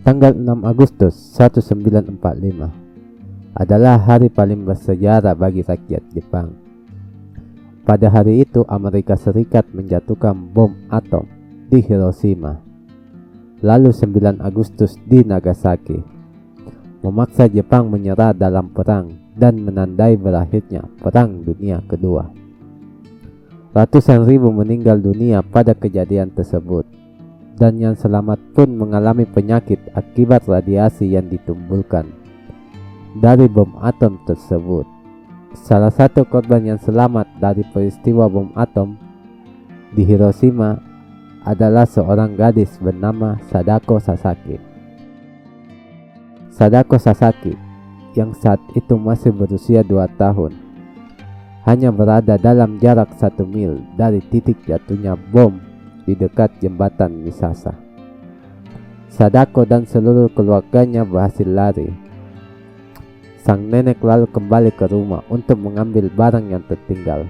Tanggal 6 Agustus 1945 adalah hari paling bersejarah bagi rakyat Jepang. Pada hari itu Amerika Serikat menjatuhkan bom atom di Hiroshima, lalu 9 Agustus di Nagasaki, memaksa Jepang menyerah dalam perang dan menandai berakhirnya Perang Dunia Kedua. Ratusan ribu meninggal dunia pada kejadian tersebut, dan yang selamat pun mengalami penyakit akibat radiasi yang ditimbulkan dari bom atom tersebut. Salah satu korban yang selamat dari peristiwa bom atom di Hiroshima adalah seorang gadis bernama Sadako Sasaki. Sadako Sasaki yang saat itu masih berusia 2 tahun hanya berada dalam jarak 1 mil dari titik jatuhnya bom di dekat jembatan Misasa. Sadako dan seluruh keluarganya berhasil lari. Sang nenek lalu kembali ke rumah untuk mengambil barang yang tertinggal.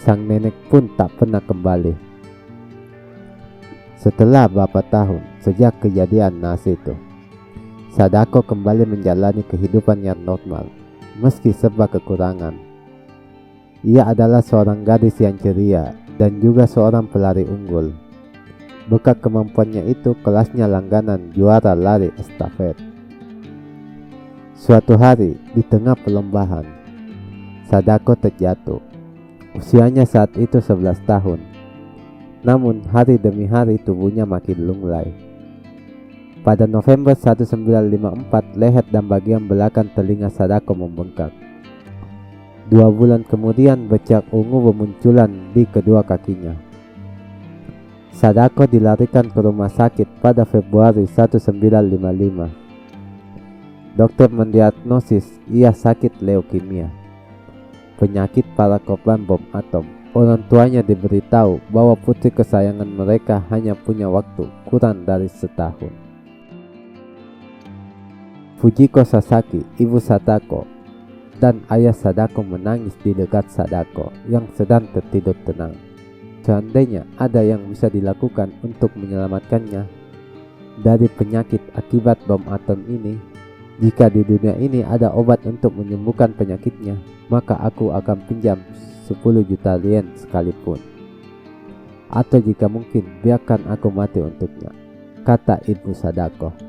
Sang nenek pun tak pernah kembali. Setelah beberapa tahun sejak kejadian naas itu, Sadako kembali menjalani kehidupan yang normal meski serba kekurangan. Ia adalah seorang gadis yang ceria dan juga seorang pelari unggul. Berkat kemampuannya itu, kelasnya langganan juara lari estafet. Suatu hari di tengah perlombaan, Sadako terjatuh. Usianya saat itu 11 tahun. Namun hari demi hari tubuhnya makin lunglai. Pada November 1954, leher dan bagian belakang telinga Sadako membengkak. 2 bulan kemudian bercak ungu bermunculan di kedua kakinya. Sadako dilarikan ke rumah sakit pada Februari 1955. Dokter mendiagnosis ia sakit leukemia, penyakit para korban bom atom. Orang tuanya diberitahu bahwa putri kesayangan mereka hanya punya waktu kurang dari setahun. Fujiko Sasaki, ibu Sadako, dan ayah Sadako menangis di dekat Sadako yang sedang tertidur tenang. Seandainya ada yang bisa dilakukan untuk menyelamatkannya dari penyakit akibat bom atom ini, jika di dunia ini ada obat untuk menyembuhkan penyakitnya, maka aku akan pinjam 10 juta yen sekalipun. Atau jika mungkin, biarkan aku mati untuknya, kata ibu Sadako.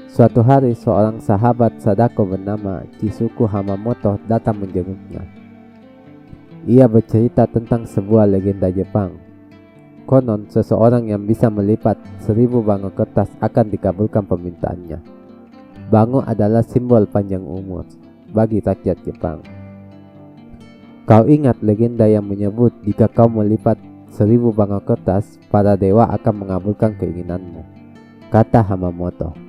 Suatu hari seorang sahabat Sadako bernama Chisuku Hamamoto datang menjenguknya. Ia bercerita tentang sebuah legenda Jepang. Konon seseorang yang bisa melipat 1000 bango kertas akan dikabulkan permintaannya. Bango adalah simbol panjang umur bagi rakyat Jepang. Kau ingat legenda yang menyebut jika kau melipat 1000 bango kertas, para dewa akan mengabulkan keinginanmu, kata Hamamoto.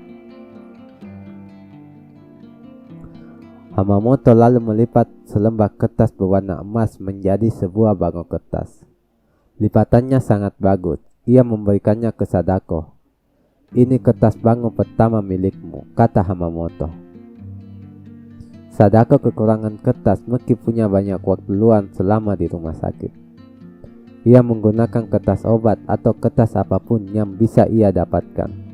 Hamamoto lalu melipat selembar kertas berwarna emas menjadi sebuah bango kertas. Lipatannya sangat bagus. Ia memberikannya ke Sadako. Ini kertas bango pertama milikmu, kata Hamamoto. Sadako kekurangan kertas meski punya banyak waktu luang selama di rumah sakit. Ia menggunakan kertas obat atau kertas apapun yang bisa ia dapatkan,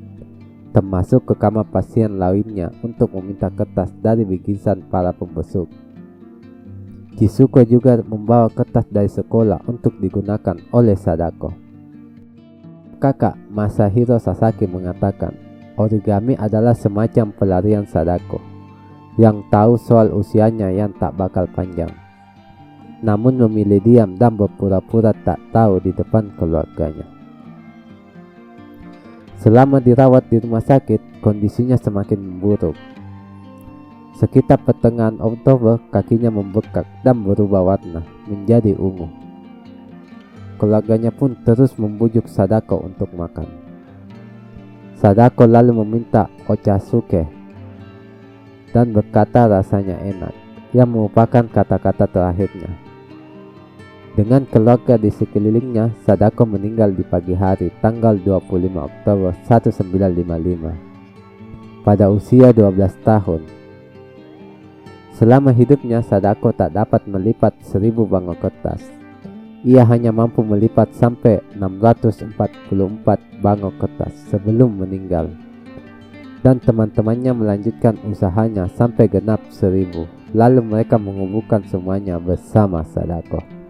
termasuk ke kamar pasien lainnya untuk meminta kertas dari bingkisan para pembesuk. Chisuko juga membawa kertas dari sekolah untuk digunakan oleh Sadako. Kakak Masahiro Sasaki mengatakan, origami adalah semacam pelarian Sadako yang tahu soal usianya yang tak bakal panjang, namun memilih diam dan berpura-pura tak tahu di depan keluarganya. Selama dirawat di rumah sakit, kondisinya semakin memburuk. Sekitar pertengahan Oktober, kakinya membengkak dan berubah warna menjadi ungu. Keluarganya pun terus membujuk Sadako untuk makan. Sadako lalu meminta ochasuke dan berkata rasanya enak, yang merupakan kata-kata terakhirnya. Dengan keluarga di sekelilingnya, Sadako meninggal di pagi hari tanggal 25 Oktober 1955 pada usia 12 tahun. Selama hidupnya, Sadako tak dapat melipat 1000 bango kertas. Ia hanya mampu melipat sampai 644 bangau kertas sebelum meninggal. Dan teman-temannya melanjutkan usahanya sampai genap 1000. Lalu mereka menguburkan semuanya bersama Sadako.